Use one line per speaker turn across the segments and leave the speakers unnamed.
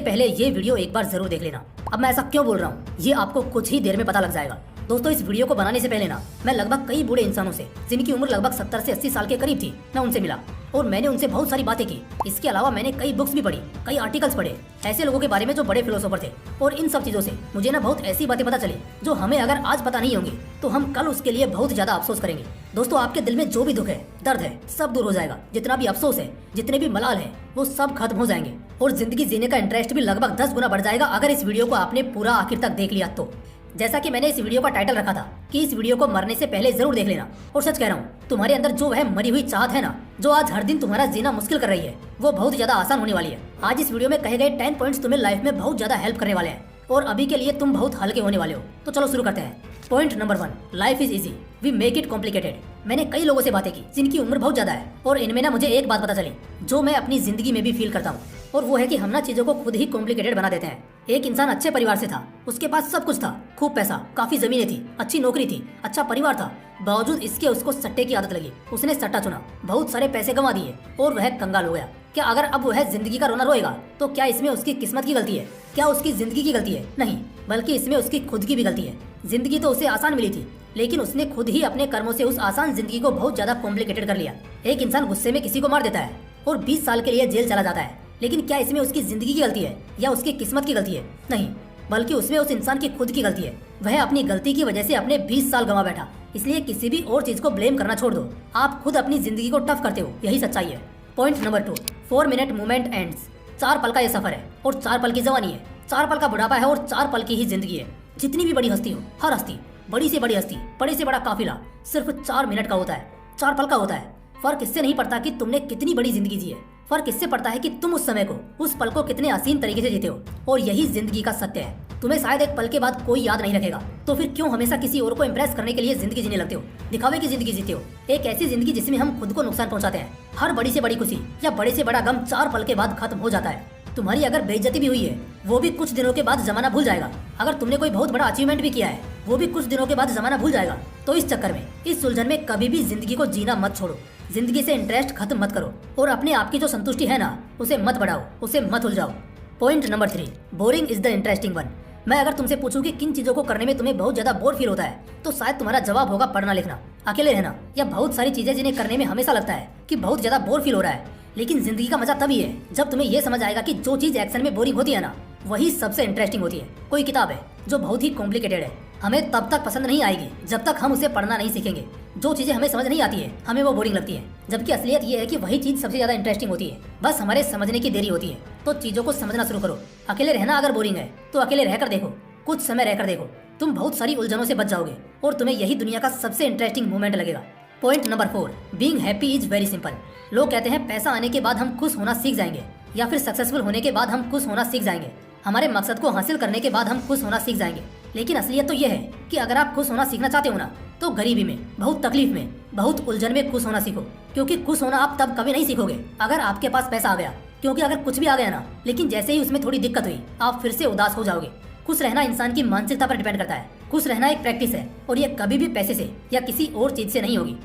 पहले ये वीडियो एक बार जरूर देख लेना। अब मैं ऐसा क्यों बोल रहा हूँ ये आपको कुछ ही देर में पता लग जाएगा। दोस्तों इस वीडियो को बनाने से पहले ना मैं लगभग कई बूढ़े इंसानों से जिनकी उम्र लगभग 70 से 80 साल के करीब थी मैं उनसे मिला और मैंने उनसे बहुत सारी बातें की। इसके अलावा मैंने कई बुक्स भी पढ़ी, कई आर्टिकल्स पढ़े ऐसे लोगों के बारे में जो बड़े फिलोसोफर थे। और इन सब चीजों से मुझे ना बहुत ऐसी बातें पता चली जो हमें अगर आज पता नहीं होंगी तो हम कल उसके लिए बहुत ज्यादा अफसोस करेंगे। दोस्तों आपके दिल में जो भी दुख है, दर्द है, सब दूर हो जाएगा। जितना भी अफसोस है, जितने भी मलाल है, वो सब खत्म हो जाएंगे और जिंदगी जीने का इंटरेस्ट भी लगभग 10 गुना बढ़ जाएगा अगर इस वीडियो को आपने पूरा आखिर तक देख लिया तो। जैसा कि मैंने इस वीडियो का टाइटल रखा था कि इस वीडियो को मरने से पहले जरूर देख लेना। और सच कह रहा हूँ, तुम्हारे अंदर जो वह मरी हुई चाहत है ना, जो आज हर दिन तुम्हारा जीना मुश्किल कर रही है, वो बहुत ज्यादा आसान होने वाली है। आज इस वीडियो में कहे गए 10 पॉइंट्स तुम्हें लाइफ में बहुत ज्यादा हेल्प करने वाले हैं और अभी के लिए तुम बहुत हल्के होने वाले हो। तो चलो शुरू करते हैं। Point number 1, life is easy, we make it complicated. मैंने कई लोगों से बातें की जिनकी उम्र बहुत ज्यादा है और इनमें ना मुझे एक बात पता चली जो मैं अपनी जिंदगी में भी फील करता हूँ, और वो है कि हम ना चीजों को खुद ही कॉम्प्लिकेटेड बना देते हैं। एक इंसान अच्छे परिवार से था, उसके पास सब कुछ था, खूब पैसा, काफी जमीनें थी, अच्छी नौकरी थी, अच्छा परिवार था, बावजूद इसके उसको सट्टे की आदत लगी। उसने सट्टा चुना, बहुत सारे पैसे गंवा दिए और वह कंगाल हो गया। क्या अगर अब वह जिंदगी का रोना रोएगा तो क्या इसमें उसकी किस्मत की गलती है? क्या उसकी जिंदगी की गलती है? नहीं, बल्कि इसमें उसकी खुद की भी गलती है। जिंदगी तो उसे आसान मिली थी, लेकिन उसने खुद ही अपने कर्मों से उस आसान जिंदगी को बहुत ज्यादा कॉम्प्लिकेटेड कर लिया। एक इंसान गुस्से में किसी को मार देता है और 20 साल के लिए जेल चला जाता है, लेकिन क्या इसमें उसकी जिंदगी की गलती है या उसकी किस्मत की गलती है? नहीं, बल्कि उसमें उस इंसान की खुद की गलती है। वह अपनी गलती की वजह से अपने 20 साल गंवा बैठा। इसलिए किसी भी और चीज को ब्लेम करना छोड़ दो, आप खुद अपनी जिंदगी को टफ करते हो, यही सच्चाई है। Point number 2, 4 minute movement ends. 4 पल का ये सफर है और 4 पल की जवानी है, 4 पल का बुढ़ापा है और 4 पल की ही जिंदगी है। जितनी भी बड़ी हस्ती हो, हर हस्ती, बड़ी से बड़ी हस्ती, बड़े से बड़ा काफिला सिर्फ 4 मिनट का होता है, 4 पल का होता है। फर्क इससे नहीं पड़ता कि तुमने कितनी बड़ी जिंदगी जी है, फर्क इससे पड़ता है कि तुम उस समय को, उस पल को कितने हसीन तरीके से जीते हो। और यही जिंदगी का सत्य है। तुम्हें शायद एक पल के बाद कोई याद नहीं रखेगा, तो फिर क्यों हमेशा किसी और को इम्प्रेस करने के लिए जिंदगी जीने लगते हो? दिखावे की जिंदगी जीते हो, एक ऐसी जिंदगी जिसमें हम खुद को नुकसान पहुंचाते हैं। हर बड़ी से बड़ी खुशी या बड़े से बड़ा गम 4 पल के बाद खत्म हो जाता है। तुम्हारी अगर बेइज्जती भी हुई है, वो भी कुछ दिनों के बाद जमाना भूल जाएगा। अगर तुमने कोई बहुत बड़ा अचीवमेंट भी किया है, वो भी कुछ दिनों के बाद जमाना भूल जाएगा। तो इस चक्कर में, इस सुलझन में कभी भी जिंदगी को जीना मत छोड़ो, जिंदगी से इंटरेस्ट खत्म मत करो और अपने आप की जो संतुष्टि है ना, उसे मत बढ़ाओ, उसे मत उलझाओ। Point number 3, boring is the interesting one. मैं अगर तुमसे पूछूं कि किन चीजों को करने में तुम्हें बहुत ज्यादा बोर फील होता है, तो शायद तुम्हारा जवाब होगा पढ़ना लिखना, अकेले रहना, या बहुत सारी चीजें जिन्हें करने में हमेशा लगता है कि बहुत ज्यादा बोर फील हो रहा है। लेकिन जिंदगी का मजा तभी है जब तुम्हें ये समझ आएगा कि जो चीज एक्शन में बोरिंग होती है ना, वही सबसे इंटरेस्टिंग होती है। कोई किताब है जो बहुत ही कॉम्प्लिकेटेड है, हमें तब तक पसंद नहीं आएगी जब तक हम उसे पढ़ना नहीं सीखेंगे। जो चीजें हमें समझ नहीं आती है, हमें वो बोरिंग लगती है, जबकि असलियत ये है कि वही चीज सबसे ज्यादा इंटरेस्टिंग होती है। बस हमारे समझने की देरी होती है। तो चीजों को समझना शुरू करो। अकेले रहना अगर बोरिंग है तो अकेले रहकर देखो, कुछ समय रहकर देखो, तुम बहुत सारी उलझनों से बच जाओगे और तुम्हें यही दुनिया का सबसे इंटरेस्टिंग मोमेंट लगेगा। Point number 4, being happy is very simple. लोग कहते हैं पैसा आने के बाद हम खुश होना सीख जाएंगे, या फिर सक्सेसफुल होने के बाद हम खुश होना सीख जाएंगे, हमारे मकसद को हासिल करने के बाद हम खुश होना सीख जाएंगे। लेकिन असलियत तो यह है कि अगर आप खुश होना सीखना चाहते हो ना, तो गरीबी में, बहुत तकलीफ में, बहुत उलझन में खुश होना सीखो। क्योंकि खुश होना आप तब कभी नहीं सीखोगे अगर आपके पास पैसा आ गया। क्योंकि अगर कुछ भी आ गया ना, लेकिन जैसे ही उसमें थोड़ी दिक्कत हुई, आप फिर से उदास हो जाओगे। खुश रहना इंसान की मानसिकता पर डिपेंड करता है। खुश रहना एक प्रैक्टिस है और ये कभी भी पैसे से या किसी और चीज से नहीं होगी।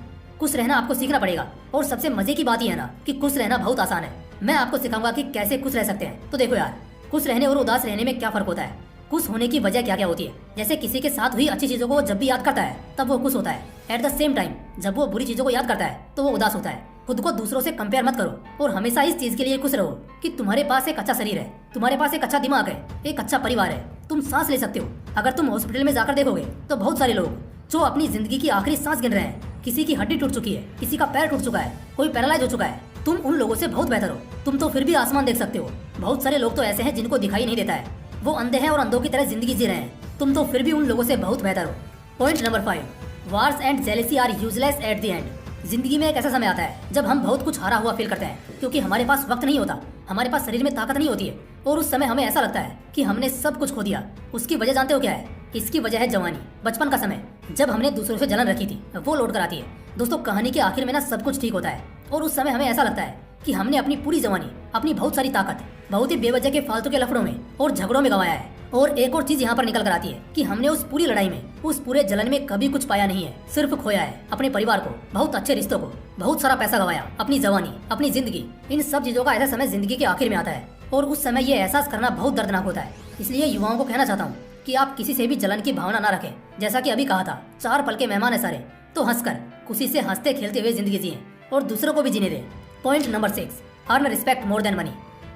खुश रहना आपको सीखना पड़ेगा। और सबसे मजे की बात यह है ना कि खुश रहना बहुत आसान है। मैं आपको सिखाऊंगा कि कैसे खुश रह सकते हैं। तो देखो यार, खुश रहने और उदास रहने में क्या फर्क होता है, खुश होने की वजह क्या क्या होती है। जैसे किसी के साथ हुई अच्छी चीजों को जब भी याद करता है तब वो खुश होता है। एट द सेम टाइम जब वो बुरी चीजों को याद करता है तो वो उदास होता है। खुद को दूसरों से कंपेयर मत करो और हमेशा इस चीज के लिए खुश रहो कि तुम्हारे पास एक अच्छा शरीर है, तुम्हारे पास एक अच्छा दिमाग है, एक अच्छा परिवार है, तुम सांस ले सकते हो। अगर तुम हॉस्पिटल में जाकर देखोगे तो बहुत सारे लोग जो अपनी जिंदगी की आखिरी सांस गिन रहे हैं, किसी की हड्डी टूट चुकी है, किसी का पैर टूट चुका है, कोई पैरालाइज हो चुका है, तुम उन लोगों से बहुत बेहतर हो। तुम तो फिर भी आसमान देख सकते हो। बहुत सारे लोग तो ऐसे हैं जिनको दिखाई नहीं देता है, वो अंधे हैं और अंधों की तरह जिंदगी जी रहे हैं। तुम तो फिर भी उन लोगों से बहुत बेहतर हो। Point number 5, wars and jealousy are useless at the end. जिंदगी में एक ऐसा समय आता है जब हम बहुत कुछ हारा हुआ फील करते हैं, क्योंकि हमारे पास वक्त नहीं होता, हमारे पास शरीर में ताकत नहीं होती है, और उस समय हमें ऐसा लगता है कि हमने सब कुछ खो दिया। उसकी वजह जानते हो क्या है? इसकी वजह है जवानी, बचपन का समय, जब हमने दूसरों से जलन रखी थी, वो लौट कर आती है। दोस्तों कहानी के आखिर में ना सब कुछ ठीक होता है और उस समय हमें ऐसा लगता है कि हमने अपनी पूरी जवानी, अपनी बहुत सारी ताकत, बहुत ही बेवजह के फालतू के लफड़ों में और झगड़ों में गंवाया है। और एक और चीज यहाँ पर निकल कर आती है कि हमने उस पूरी लड़ाई में, उस पूरे जलन में कभी कुछ पाया नहीं है, सिर्फ खोया है अपने परिवार को, बहुत अच्छे रिश्तों को, बहुत सारा पैसा गंवाया, अपनी जवानी, अपनी जिंदगी। इन सब चीजों का ऐसा समय जिंदगी के आखिर में आता है और उस समय ये एहसास करना बहुत दर्दनाक होता है। इसलिए युवाओं को कहना चाहता हूँ कि आप किसी से भी जलन की भावना ना रखें। जैसा कि अभी कहा था, 4 पल के मेहमान है सारे, तो हंसकर खुशी से हंसते खेलते हुए जिंदगी जिए और दूसरों को भी जीने दें। Point number 6, earn respect more than money.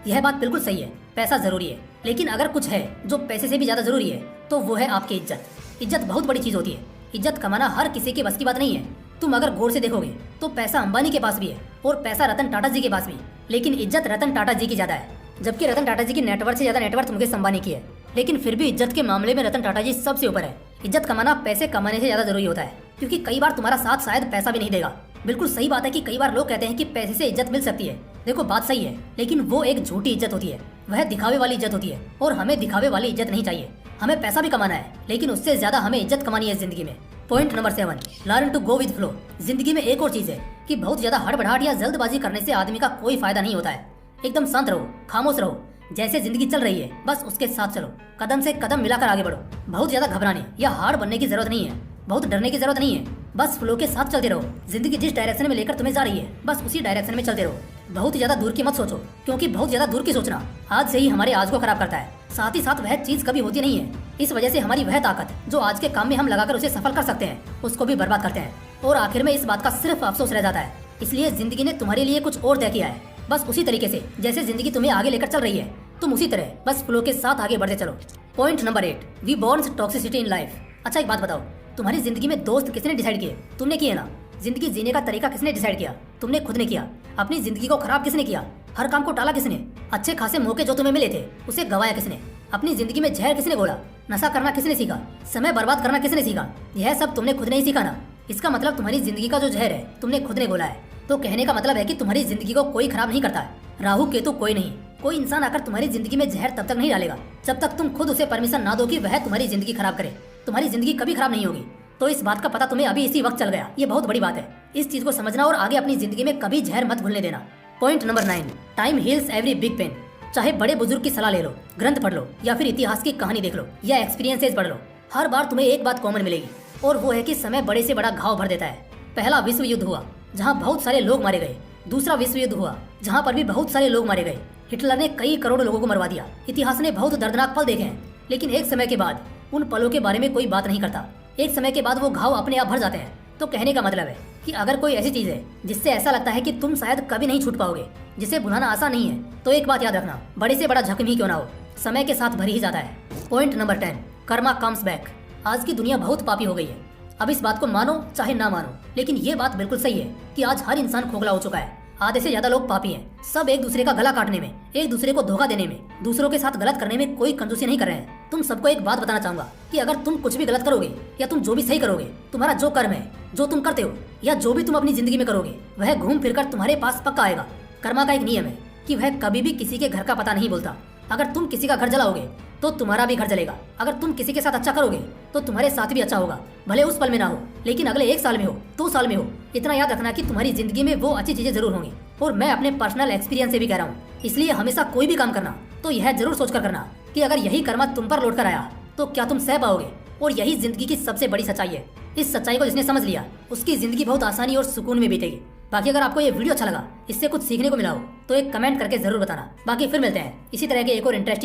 यह बात बिल्कुल सही है, पैसा जरूरी है, लेकिन अगर कुछ है जो पैसे से भी ज्यादा जरूरी है तो वो है आपकी इज्जत। इज्जत बहुत बड़ी चीज होती है। इज्जत कमाना हर किसी के बस की बात नहीं है। तुम अगर गौर से देखोगे तो पैसा अंबानी के पास भी है और पैसा रतन टाटा जी के पास भी, लेकिन इज्जत रतन टाटा जी की ज्यादा है। जबकि रतन टाटा जी की नेटवर्थ से ज्यादा नेटवर्थ मुकेश अंबानी की है, लेकिन फिर भी इज्जत के मामले में रतन टाटा जी सबसे ऊपर है। इज्जत कमाना पैसे कमाने से ज्यादा जरूरी होता है, क्योंकि कई बार तुम्हारा साथ शायद पैसा भी नहीं देगा। बिल्कुल सही बात है कि कई बार लोग कहते हैं कि पैसे से इज्जत मिल सकती है। देखो बात सही है, लेकिन वो एक झूठी इज्जत होती है, वह दिखावे वाली इज्जत होती है और हमें दिखावे वाली इज्जत नहीं चाहिए। हमें पैसा भी कमाना है, लेकिन उससे ज्यादा हमें इज्जत कमानी है जिंदगी में। Point number 7, learn to go with flow. जिंदगी में एक और चीज है कि बहुत ज्यादा हड़बड़ाहट या जल्दबाजी करने से आदमी का कोई फायदा नहीं होता है। एकदम शांत रहो, खामोश रहो, जैसे जिंदगी चल रही है बस उसके साथ चलो, कदम से कदम मिलाकर आगे बढ़ो। बहुत ज्यादा घबराने या हार्ड बनने की जरूरत नहीं है, बहुत डरने की जरूरत नहीं है, बस फ्लो के साथ चलते रहो। जिंदगी जिस डायरेक्शन में लेकर तुम्हें जा रही है बस उसी डायरेक्शन में चलते रहो। बहुत ज्यादा दूर की मत सोचो, क्योंकि बहुत ज्यादा दूर की सोचना आज से ही हमारे आज को खराब करता है। साथ ही साथ वह चीज कभी होती नहीं है। इस वजह से हमारी वह ताकत जो आज के काम में हम लगाकर उसे सफल कर सकते हैं, उसको भी बर्बाद करते हैं और आखिर में इस बात का सिर्फ अफसोस रह जाता है। इसलिए जिंदगी ने तुम्हारे लिए कुछ और तय किया है, बस उसी तरीके से जैसे जिंदगी तुम्हें आगे लेकर चल रही है तुम उसी तरह बस फ्लो के साथ आगे बढ़ते चलो। Point number 8, we born toxicity in life. अच्छा एक बात बताओ, तुम्हारी जिंदगी में दोस्त किसने डिसाइड किए? तुमने किए ना। जिंदगी जीने का तरीका किसने डिसाइड किया? तुमने खुद ने किया। अपनी जिंदगी को खराब किसने किया? हर काम को टाला किसने? अच्छे खासे मौके जो तुम्हें मिले थे उसे गवाया किसने? अपनी जिंदगी में जहर किसने घोला? नशा करना किसने सीखा? समय बर्बाद करना किसने सीखा? यह सब तुमने खुद ने ही सीखा ना। इसका मतलब तुम्हारी जिंदगी का जो जहर है तुमने खुद ने घोला है। तो कहने का मतलब है कि तुम्हारी जिंदगी को कोई खराब नहीं करता है। राहु केतु कोई नहीं। कोई इंसान आकर तुम्हारी जिंदगी में जहर तब तक नहीं डालेगा जब तक तुम खुद उसे परमिशन ना दो कि वह तुम्हारी जिंदगी खराब करे। तुम्हारी जिंदगी कभी खराब नहीं होगी। तो इस बात का पता तुम्हें अभी इसी वक्त चल गया, ये बहुत बड़ी बात है। इस चीज को समझना और आगे अपनी जिंदगी में कभी जहर मत घुलने देना। Point number 9, time heals every big pain. चाहे बड़े बुजुर्ग की सलाह ले लो, ग्रंथ पढ़ लो या फिर इतिहास की कहानी देख लो या एक्सपीरियंसेस पढ़ लो, हर बार तुम्हें एक बात कॉमन मिलेगी और वो है कि समय बड़े से बड़ा घाव भर देता है। पहला विश्व युद्ध हुआ जहाँ बहुत सारे लोग मारे गए। दूसरा विश्व युद्ध हुआ जहाँ पर भी बहुत सारे लोग मारे गए। हिटलर ने कई करोड़ लोगों को मरवा दिया। इतिहास ने बहुत दर्दनाक पल देखे हैं, लेकिन एक समय के बाद उन पलों के बारे में कोई बात नहीं करता। एक समय के बाद वो घाव अपने आप भर जाते हैं। तो कहने का मतलब है कि अगर कोई ऐसी चीज है जिससे ऐसा लगता है कि तुम शायद कभी नहीं छूट पाओगे, जिसे भुलाना आसान नहीं है, तो एक बात याद रखना, बड़े से बड़ा जख्म ही क्यों ना हो, समय के साथ भर ही जाता है। Point number 10, Karma comes back. आज की दुनिया बहुत पापी हो गई है। अब इस बात को मानो चाहे ना मानो, लेकिन ये बात बिल्कुल सही है कि आज हर इंसान खोखला हो चुका है। आधे से ज्यादा लोग पापी हैं। सब एक दूसरे का गला काटने में, एक दूसरे को धोखा देने में, दूसरों के साथ गलत करने में कोई कंजूसी नहीं कर रहे हैं। तुम सबको एक बात बताना चाहूंगा कि अगर तुम कुछ भी गलत करोगे या तुम जो भी सही करोगे, तुम्हारा जो कर्म है, जो तुम करते हो या जो भी तुम अपनी जिंदगी में करोगे, वह घूम फिरकर तुम्हारे पास पक्का आएगा। कर्मा का एक नियम है कि वह कभी भी किसी के घर का पता नहीं बोलता। अगर तुम किसी का घर जलाओगे तो तुम्हारा भी घर जलेगा। अगर तुम किसी के साथ अच्छा करोगे तो तुम्हारे साथ भी अच्छा होगा, भले उस पल में ना हो, लेकिन अगले 1 साल में हो, 2 साल में हो। इतना याद रखना कि तुम्हारी जिंदगी में वो अच्छी चीजें जरूर होंगी। और मैं अपने पर्सनल एक्सपीरियंस से भी कह रहा हूँ, इसलिए हमेशा कोई भी काम करना तो यह जरूर सोचकर करना कि अगर यही कर्मा तुम पर लौट कर आया तो क्या तुम सह पाओगे। और यही जिंदगी की सबसे बड़ी सच्चाई है। इस सच्चाई को जिसने समझ लिया उसकी जिंदगी बहुत आसानी और सुकून में बीतेगी। बाकी अगर आपको ये वीडियो अच्छा लगा, इससे कुछ सीखने को मिला हो, तो एक कमेंट करके जरूर बताना। बाकी फिर मिलते हैं इसी तरह के एक और इंटरेस्टिंग